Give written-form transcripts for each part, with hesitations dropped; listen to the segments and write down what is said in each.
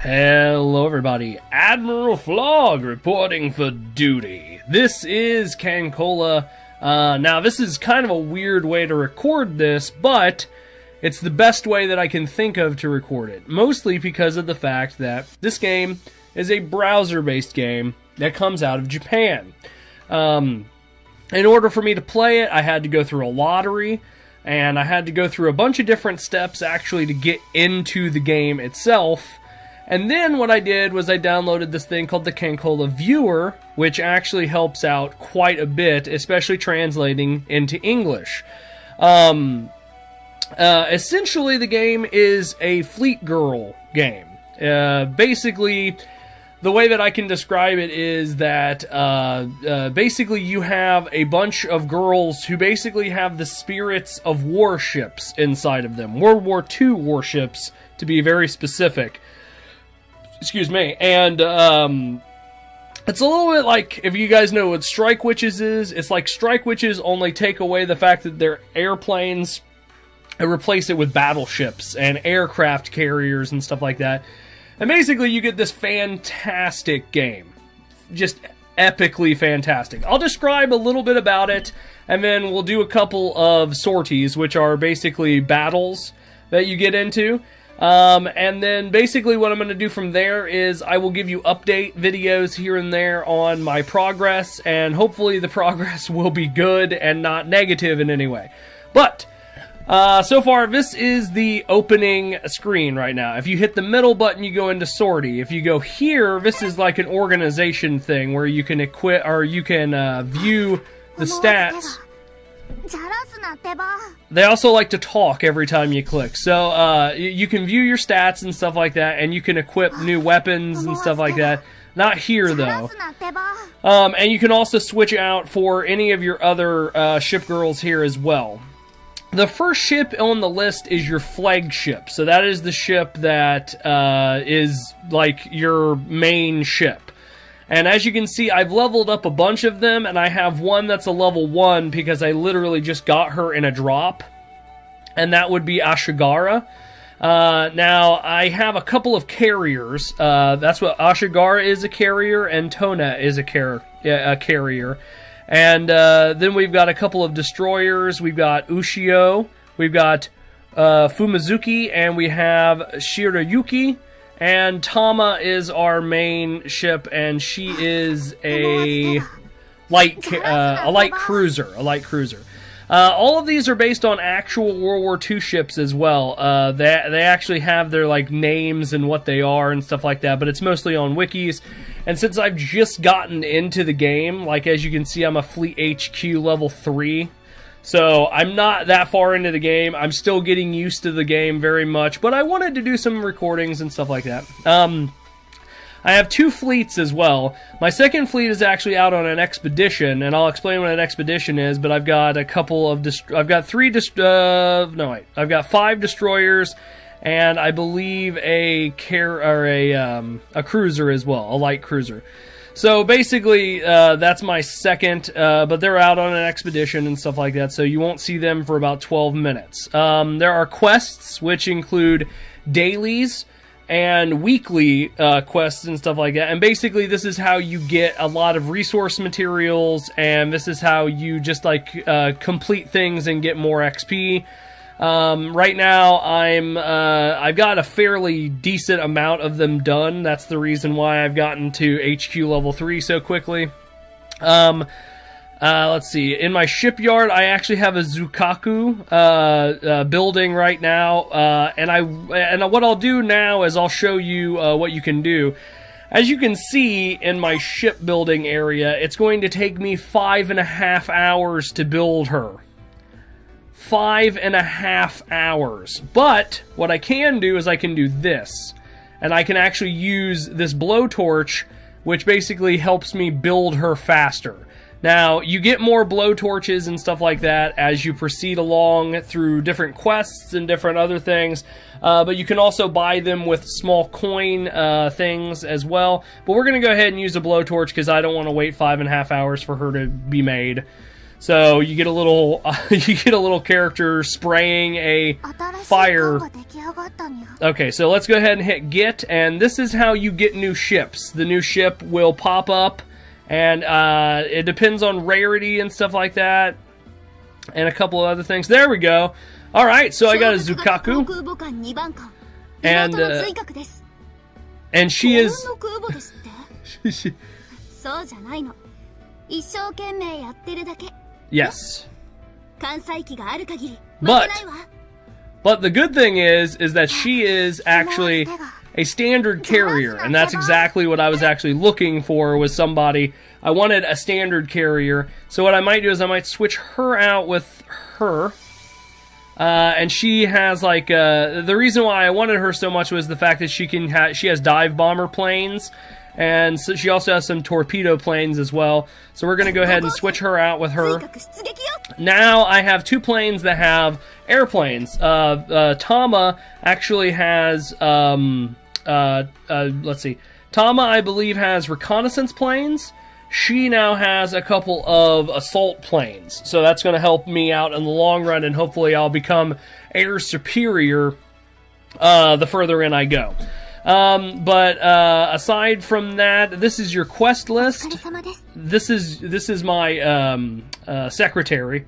Hello everybody, Admiral Flog reporting for duty. This is Kancolle. Now this is kind of a weird way to record this, but it's the best way that I can think of to record it. Mostly because of the fact that this game is a browser-based game that comes out of Japan. In order for me to play it, I had to go through a lottery, and I had to go through a bunch of different steps actually to get into the game itself. And then what I did was I downloaded this thing called the Kancolle Viewer, which actually helps out quite a bit, especially translating into English. Essentially, the game is a Fleet Girl game. Basically, the way that I can describe it is that basically you have a bunch of girls who basically have the spirits of warships inside of them. World War II warships, to be very specific. Excuse me, and it's a little bit like, if you guys know what Strike Witches is, it's like Strike Witches, only take away the fact that they're airplanes and replace it with battleships and aircraft carriers and stuff like that. And basically you get this fantastic game. Just epically fantastic. I'll describe a little bit about it, and then we'll do a couple of sorties, which are basically battles that you get into. And then basically what I'm going to do from there is I will give you update videos here and there on my progress, and hopefully the progress will be good and not negative in any way. But so far this is the opening screen right now. If you hit the middle button, you go into sortie. If you go here, this is like an organization thing where you can equip, or you can view the stats. They also like to talk every time you click. So you can view your stats and stuff like that, and you can equip new weapons and stuff like that. Not here, though. And you can also switch out for any of your other ship girls here as well. The first ship on the list is your flagship. So that is the ship that is like your main ship. And as you can see, I've leveled up a bunch of them, and I have one that's a level 1 because I literally just got her in a drop. And that would be Ashigara. Now, I have a couple of carriers. That's what Ashigara is, a carrier, and Tona is a carrier. And then we've got a couple of destroyers. We've got Ushio, we've got Fumizuki, and we have Shirayuki. And Tama is our main ship, and she is a light cruiser. All of these are based on actual World War II ships as well. They actually have their like names and what they are and stuff like that, but it's mostly on wikis. And since I've just gotten into the game, like as you can see, I'm a Fleet HQ level 3. So I'm not that far into the game. I'm still getting used to the game very much, but I wanted to do some recordings and stuff like that. I have 2 fleets as well. My second fleet is actually out on an expedition, and I'll explain what an expedition is, but I've got a couple of I've got 5 destroyers, and I believe a cruiser as well, a light cruiser. So basically, that's my second, but they're out on an expedition and stuff like that, so you won't see them for about 12 minutes. There are quests, which include dailies and weekly quests and stuff like that, and basically this is how you get a lot of resource materials, and this is how you just like complete things and get more XP. Right now, I've got a fairly decent amount of them done. That's the reason why I've gotten to HQ level 3 so quickly. Let's see. In my shipyard, I actually have a Zukaku building right now, and what I'll do now is I'll show you what you can do. As you can see in my shipbuilding area, it's going to take me 5.5 hours to build her. 5.5 hours. But what I can do is I can do this, and I can actually use this blowtorch, which basically helps me build her faster. Now, you get more blowtorches and stuff like that as you proceed along through different quests and different other things, but you can also buy them with small coin things as well. But we're going to go ahead and use a blowtorch because I don't want to wait 5.5 hours for her to be made. So you get a little you get a little character spraying a fire. Okay, so let's go ahead and hit get, and this is how you get new ships. The new ship will pop up, and it depends on rarity and stuff like that, and a couple of other things. There we go. All right, so I got a Zukaku, and she is. Yes. But the good thing is that she is actually a standard carrier, and that's exactly what I was actually looking for, was somebody. I wanted a standard carrier, so what I might do is I might switch her out with her. And she has like the reason why I wanted her so much was the fact that she has dive bomber planes, and so she also has some torpedo planes as well. So we're gonna go ahead and switch her out with her. Now I have two planes that have airplanes. Tama actually has let's see. Tama, I believe, has reconnaissance planes. She now has a couple of assault planes, so that's going to help me out in the long run, and hopefully I'll become air superior the further in I go. But aside from that, this is your quest list. This is my secretary,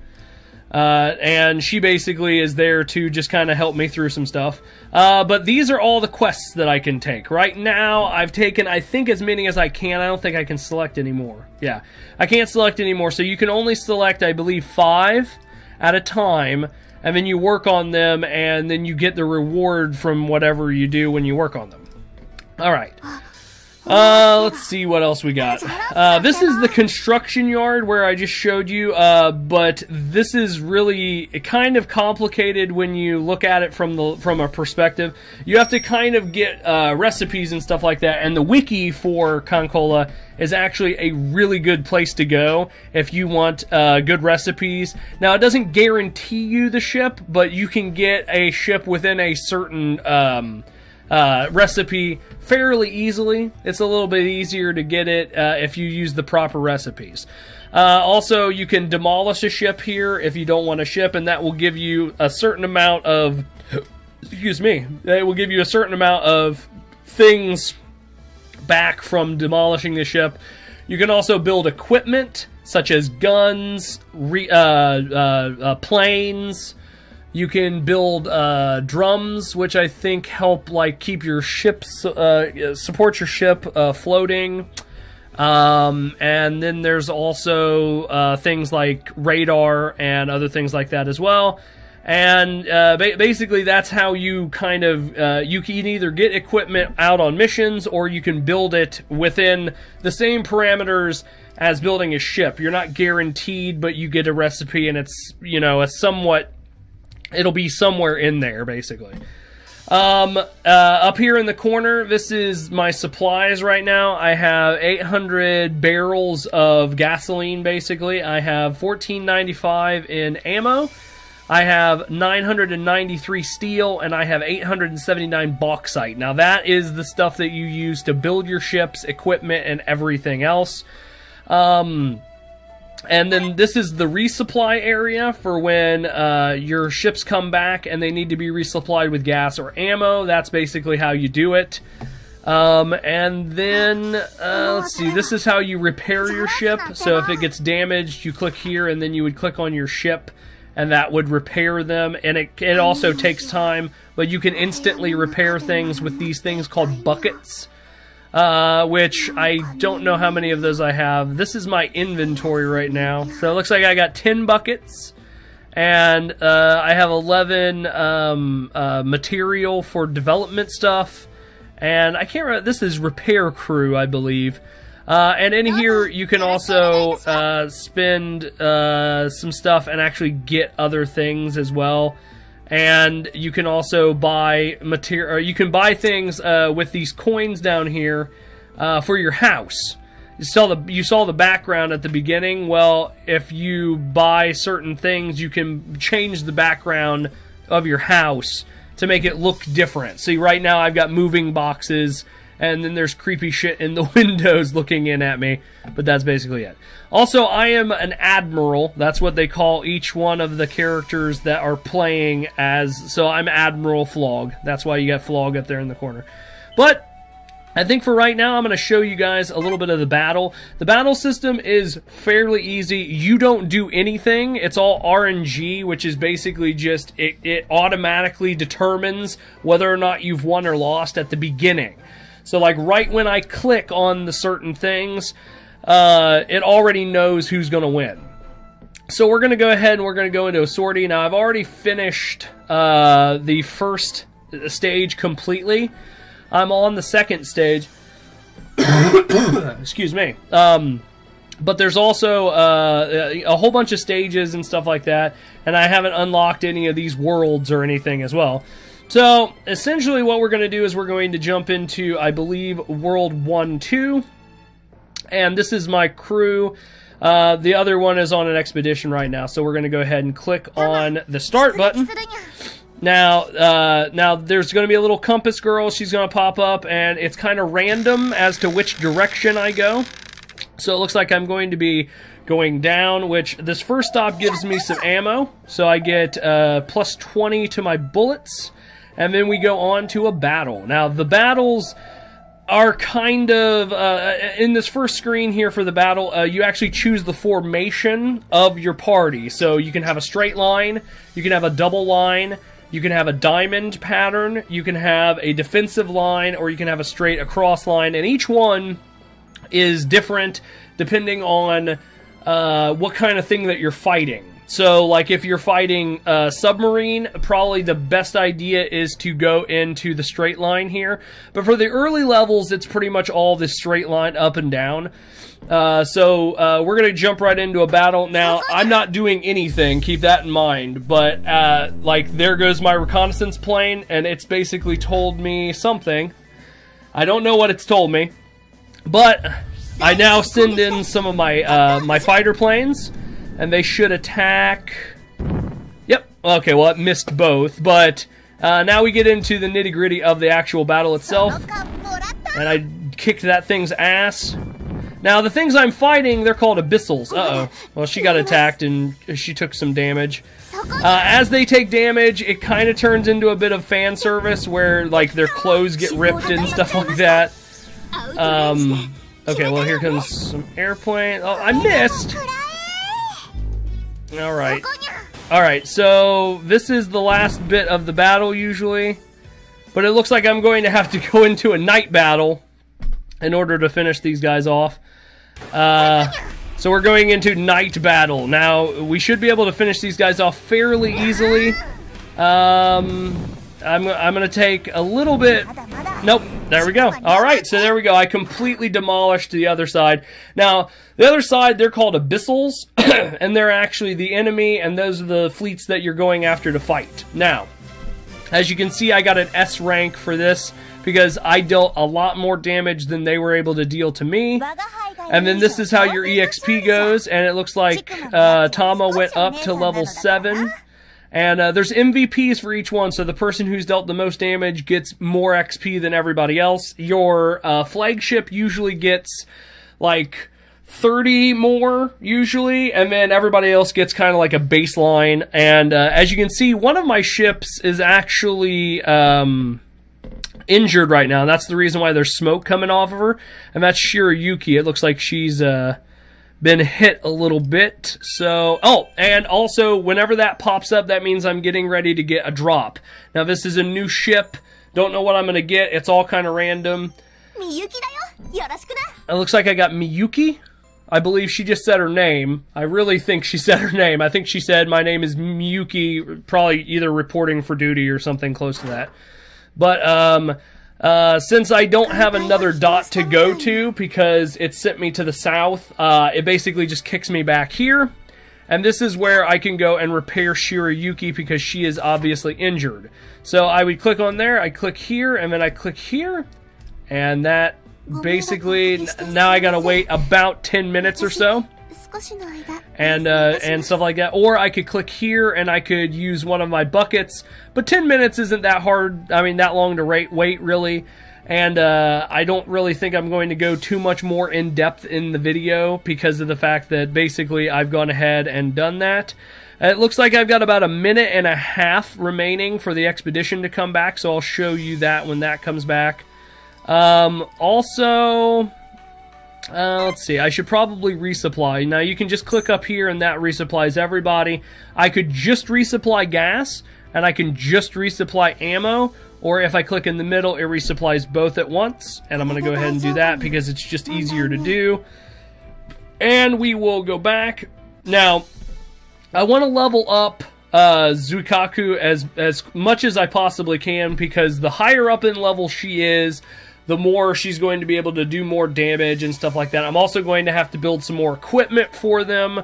and she basically is there to just kind of help me through some stuff. But these are all the quests that I can take. Right now, I've taken, I think, as many as I can. I don't think I can select anymore. Yeah, I can't select anymore, so you can only select, I believe, 5 at a time, and then you work on them, and then you get the reward from whatever you do when you work on them. Alright. Let's see what else we got. This is the construction yard where I just showed you, but this is really kind of complicated when you look at it from a perspective. You have to kind of get recipes and stuff like that, and the wiki for Kancolle is actually a really good place to go if you want good recipes. Now, it doesn't guarantee you the ship, but you can get a ship within a certain recipe fairly easily. It's a little bit easier to get it if you use the proper recipes. Also, you can demolish a ship here if you don't want a ship, and that will give you a certain amount of, excuse me, it will give you a certain amount of things back from demolishing the ship. You can also build equipment such as guns, planes. You can build drums, which I think help like keep your ships, support your ship floating. And then there's also things like radar and other things like that as well. And basically that's how you kind of, you can either get equipment out on missions, or you can build it within the same parameters as building a ship. You're not guaranteed, but you get a recipe, and it's, you know, a somewhat, it'll be somewhere in there, basically. Up here in the corner, this is my supplies right now. I have 800 barrels of gasoline, basically. I have $14.95 in ammo. I have 993 steel, and I have 879 bauxite. Now, that is the stuff that you use to build your ships, equipment, and everything else. And then this is the resupply area for when your ships come back and they need to be resupplied with gas or ammo. That's basically how you do it. And then, let's see, this is how you repair your ship. So if it gets damaged, you click here, and then you would click on your ship, and that would repair them. And it also takes time, but you can instantly repair things with these things called buckets. Which I don't know how many of those I have. This is my inventory right now. So it looks like I got 10 buckets. And I have 11 material for development stuff. And I can't remember, this is repair crew, I believe. And in here you can also spend some stuff and actually get other things as well. And you can also buy material. You can buy things with these coins down here for your house. You saw the background at the beginning. Well, if you buy certain things, you can change the background of your house to make it look different. See, right now I've got moving boxes, and then there's creepy shit in the windows looking in at me, but that's basically it. Also, I am an admiral. That's what they call each one of the characters that are playing as. So I'm Admiral Flog. That's why you got Flog up there in the corner. But I think for right now, I'm going to show you guys a little bit of the battle. The battle system is fairly easy. You don't do anything. It's all RNG, which is basically just, it automatically determines whether or not you've won or lost at the beginning. So like right when I click on the certain things, it already knows who's going to win. So we're going to go ahead and we're going to go into a sortie. Now I've already finished the first stage completely. I'm on the second stage. Excuse me. But there's also a whole bunch of stages and stuff like that, and I haven't unlocked any of these worlds or anything as well. So essentially what we're going to do is we're going to jump into, I believe, World 1-2, and this is my crew. The other one is on an expedition right now, so we're going to go ahead and click on the start button. Now, there's going to be a little compass girl. She's going to pop up, and it's kind of random as to which direction I go. So it looks like I'm going to be going down, which this first stop gives me some ammo. So I get plus 20 to my bullets, and then we go on to a battle. Now, the battles are kind of, in this first screen here for the battle, you actually choose the formation of your party. So you can have a straight line, you can have a double line, you can have a diamond pattern, you can have a defensive line, or you can have a straight across line, and each one is different depending on what kind of thing that you're fighting. So, like, if you're fighting a submarine, probably the best idea is to go into the straight line here. But for the early levels, it's pretty much all this straight line up and down. So we're going to jump right into a battle. Now, I'm not doing anything, keep that in mind, but, like, there goes my reconnaissance plane, and it's basically told me something. I don't know what it's told me, but I now send in some of my, my fighter planes, and they should attack. Yep, okay, well, it missed both, but, now we get into the nitty-gritty of the actual battle itself, and I kicked that thing's ass. Now, the things I'm fighting, they're called abyssals. Uh-oh. Well, she got attacked and she took some damage. As they take damage, it kind of turns into a bit of fan service where, like, their clothes get ripped and stuff like that. Okay, well, here comes some airplane. Oh, I missed! Alright. Alright, so this is the last bit of the battle, usually. But it looks like I'm going to have to go into a night battle in order to finish these guys off. So we're going into night battle. Now, we should be able to finish these guys off fairly easily. I'm going to take a little bit... Nope, there we go. Alright, so there we go. I completely demolished the other side. Now, the other side, they're called abyssals, and they're actually the enemy, and those are the fleets that you're going after to fight. Now, as you can see, I got an S rank for this, because I dealt a lot more damage than they were able to deal to me. And then this is how your EXP goes, and it looks like Tama went up to level 7. And there's MVPs for each one, so the person who's dealt the most damage gets more XP than everybody else. Your flagship usually gets like 30 more, usually, and then everybody else gets kind of like a baseline. And as you can see, one of my ships is actually injured right now, and that's the reason why there's smoke coming off of her, and that's Shirayuki. It looks like she's been hit a little bit. So, oh, and also whenever that pops up, that means I'm getting ready to get a drop. Now, this is a new ship. Don't know what I'm gonna get. It's all kind of random. It looks like I got Miyuki. I believe she just said her name. I really think she said her name. I think she said, my name is Miyuki, probably either reporting for duty or something close to that. But, since I don't have another dot to go to because it sent me to the south, it basically just kicks me back here. And this is where I can go and repair Shirayuki because she is obviously injured. So I would click on there, I click here, and then I click here. And that basically, now I gotta wait about 10 minutes or so. And stuff like that. Or I could click here and I could use one of my buckets. But 10 minutes isn't that hard, I mean, that long to wait really. And I don't really think I'm going to go too much more in depth in the video because of the fact that basically I've gone ahead and done that. It looks like I've got about 1.5 minutes remaining for the expedition to come back, so I'll show you that when that comes back. Also, let's see, I should probably resupply. Now you can just click up here and that resupplies everybody. I could just resupply gas, and I can just resupply ammo, or if I click in the middle, it resupplies both at once, and I'm going to go ahead and do that because it's just easier to do. And we will go back. Now, I want to level up Zuikaku as much as I possibly can, because the higher up in level she is, the more she's going to be able to do more damage and stuff like that. I'm also going to have to build some more equipment for them.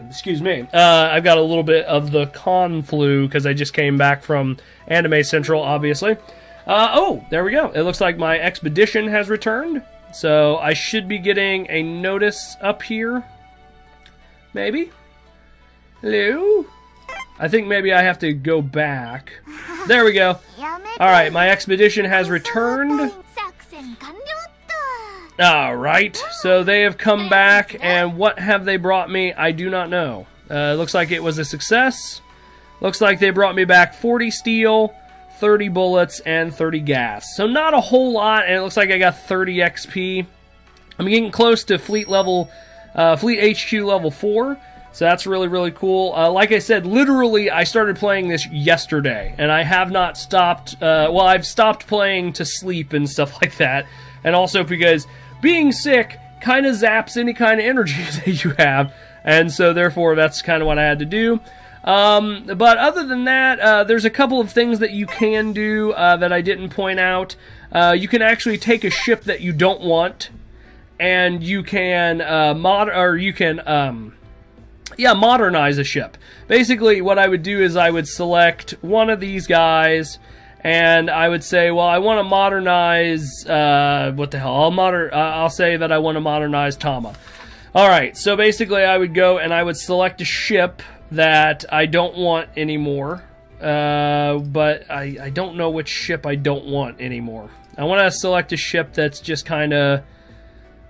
Excuse me. I've got a little bit of the con flu because I just came back from Anime Central, obviously. Oh, there we go. It looks like my expedition has returned. So I should be getting a notice up here. Maybe? Hello? I think maybe I have to go back. There we go. Alright, my expedition has returned. Alright, so they have come back, and what have they brought me? I do not know. Looks like it was a success. Looks like they brought me back 40 steel, 30 bullets, and 30 gas. So not a whole lot, and it looks like I got 30 XP. I'm getting close to Fleet HQ level 4. So that's really, really cool. Like I said, literally, I started playing this yesterday, and I have not stopped. Well, I've stopped playing to sleep and stuff like that, and also because being sick kind of zaps any kind of energy that you have, and so therefore that's kind of what I had to do. But other than that, there's a couple of things that you can do that I didn't point out. You can actually take a ship that you don't want, and you can modernize a ship. Basically, what I would do is I would select one of these guys, and I would say, well, I want to modernize, what the hell, I'll say that I want to modernize Tama. Alright, so basically I would go and I would select a ship that I don't want anymore, but I don't know which ship I don't want anymore. I want to select a ship that's just kind of,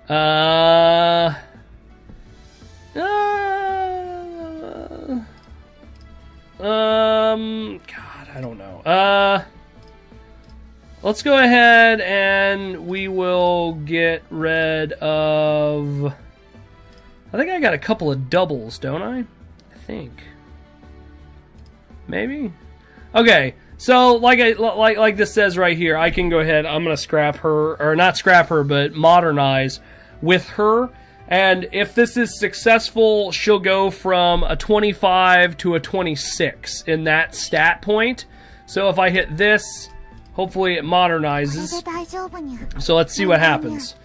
God, I don't know. Let's go ahead and we will get rid of... I think I got a couple of doubles, don't I? I think. Maybe? Okay, so like this says right here, I can go ahead, I'm going to scrap her, or not scrap her, but modernize with her. And if this is successful, she'll go from a 25 to a 26 in that stat point. So if I hit this, hopefully it modernizes. So let's see what happens.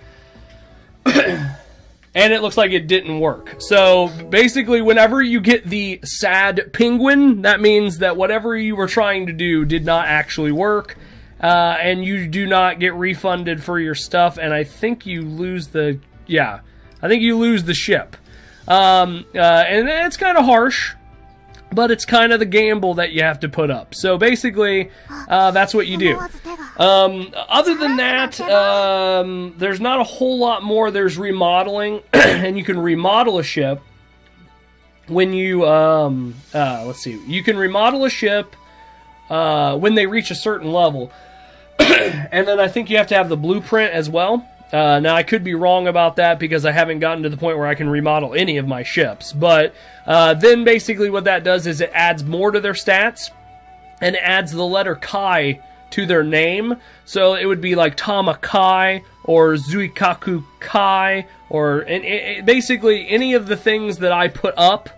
And it looks like it didn't work. So basically, whenever you get the sad penguin, that means that whatever you were trying to do did not actually work. And you do not get refunded for your stuff. And I think you lose the... Yeah. I think you lose the ship. And it's kind of harsh, but it's kind of the gamble that you have to put up. So basically, that's what you do. Other than that, there's not a whole lot more. There's remodeling, and you can remodel a ship when you, let's see, you can remodel a ship when they reach a certain level. And then I think you have to have the blueprint as well. Now, I could be wrong about that because I haven't gotten to the point where I can remodel any of my ships. But then basically what that does is it adds more to their stats and adds the letter Kai to their name. So it would be like Tama Kai or Zuikaku Kai, or basically any of the things that I put up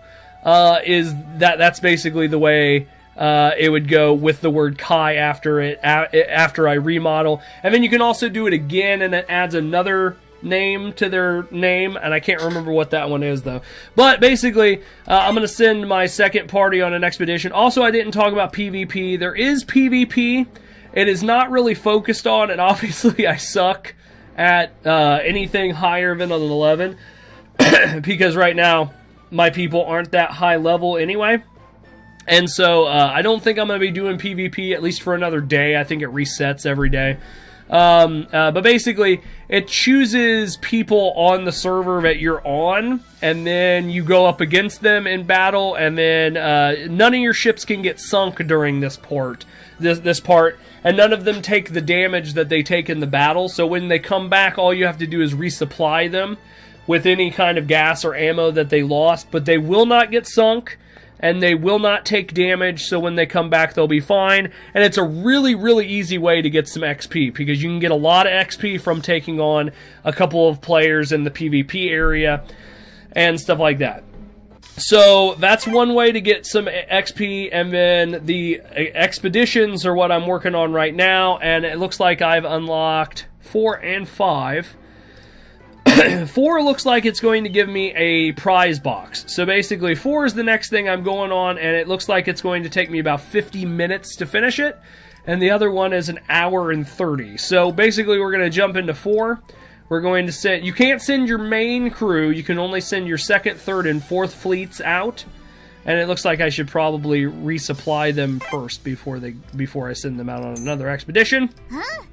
that's basically the way it would go with the word Kai after it, after I remodel. And then you can also do it again, and it adds another name to their name, and I can't remember what that one is, though. But basically, I'm going to send my second party on an expedition. Also, I didn't talk about PvP. There is PvP. It is not really focused on, and obviously I suck at anything higher than an 11, because right now, my people aren't that high level anyway. And so I don't think I'm going to be doing PvP at least for another day. I think it resets every day. But basically, it chooses people on the server that you're on, and then you go up against them in battle, and then none of your ships can get sunk during this part, and none of them take the damage that they take in the battle. So when they come back, all you have to do is resupply them with any kind of gas or ammo that they lost, but they will not get sunk, and they will not take damage, so when they come back, they'll be fine. And it's a really, really easy way to get some XP, because you can get a lot of XP from taking on a couple of players in the PvP area and stuff like that. So that's one way to get some XP, and then the expeditions are what I'm working on right now, and it looks like I've unlocked 4 and 5. 4 looks like it's going to give me a prize box. So basically 4 is the next thing I'm going on, and it looks like it's going to take me about 50 minutes to finish it, and the other one is an hour and 30. So basically we're going to jump into 4. We're going to send, you can't send your main crew, you can only send your 2nd, 3rd, and 4th fleets out, and it looks like I should probably resupply them first before I send them out on another expedition. Huh?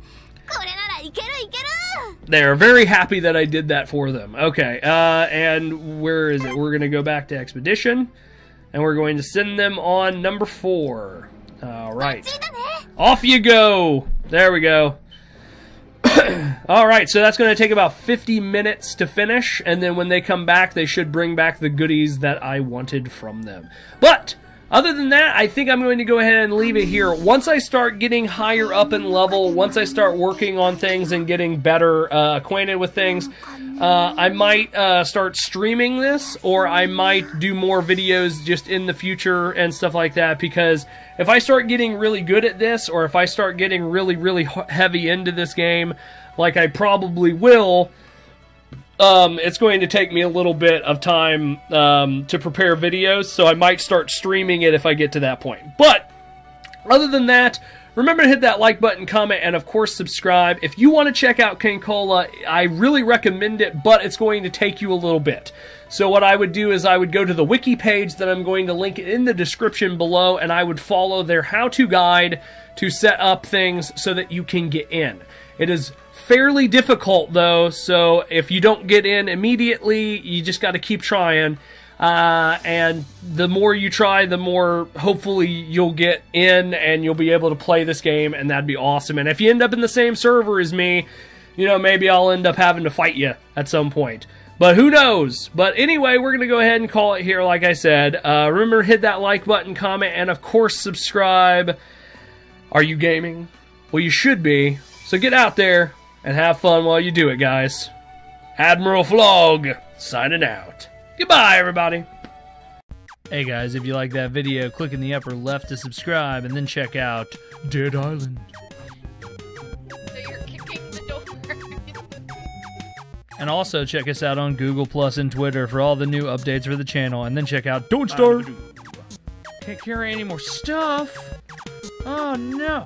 They're very happy that I did that for them. Okay, and where is it? We're going to go back to Expedition, and we're going to send them on number 4. Alright. Off you go! There we go. Alright, so that's going to take about 50 minutes to finish, and then when they come back, they should bring back the goodies that I wanted from them. But other than that, I think I'm going to go ahead and leave it here. Once I start getting higher up in level, once I start working on things and getting better acquainted with things, I might start streaming this, or I might do more videos just in the future and stuff like that, because if I start getting really good at this, or if I start getting really, really heavy into this game, like I probably will, it's going to take me a little bit of time to prepare videos, so I might start streaming it if I get to that point. But other than that, remember to hit that like button, comment, and of course subscribe. If you want to check out Kancolle, I really recommend it, but it's going to take you a little bit. So what I would do is I would go to the wiki page that I'm going to link in the description below, and I would follow their how-to guide to set up things so that you can get in. It is fairly difficult though, so if you don't get in immediately, you just got to keep trying, and the more you try, the more hopefully you'll get in and you'll be able to play this game, and that'd be awesome. And if you end up in the same server as me, you know, maybe I'll end up having to fight you at some point, but who knows. But anyway, we're gonna go ahead and call it here. Like I said, remember to hit that like button, comment, and of course subscribe. Are you gaming? Well, you should be, so get out there and have fun while you do it, guys. Admiral Flog, signing out. Goodbye, everybody. Hey, guys, if you like that video, click in the upper left to subscribe, and then check out Dead Island. So you're kicking the door. And also check us out on Google Plus and Twitter for all the new updates for the channel, and then check out Don't Starve. Can't carry any more stuff. Oh, no.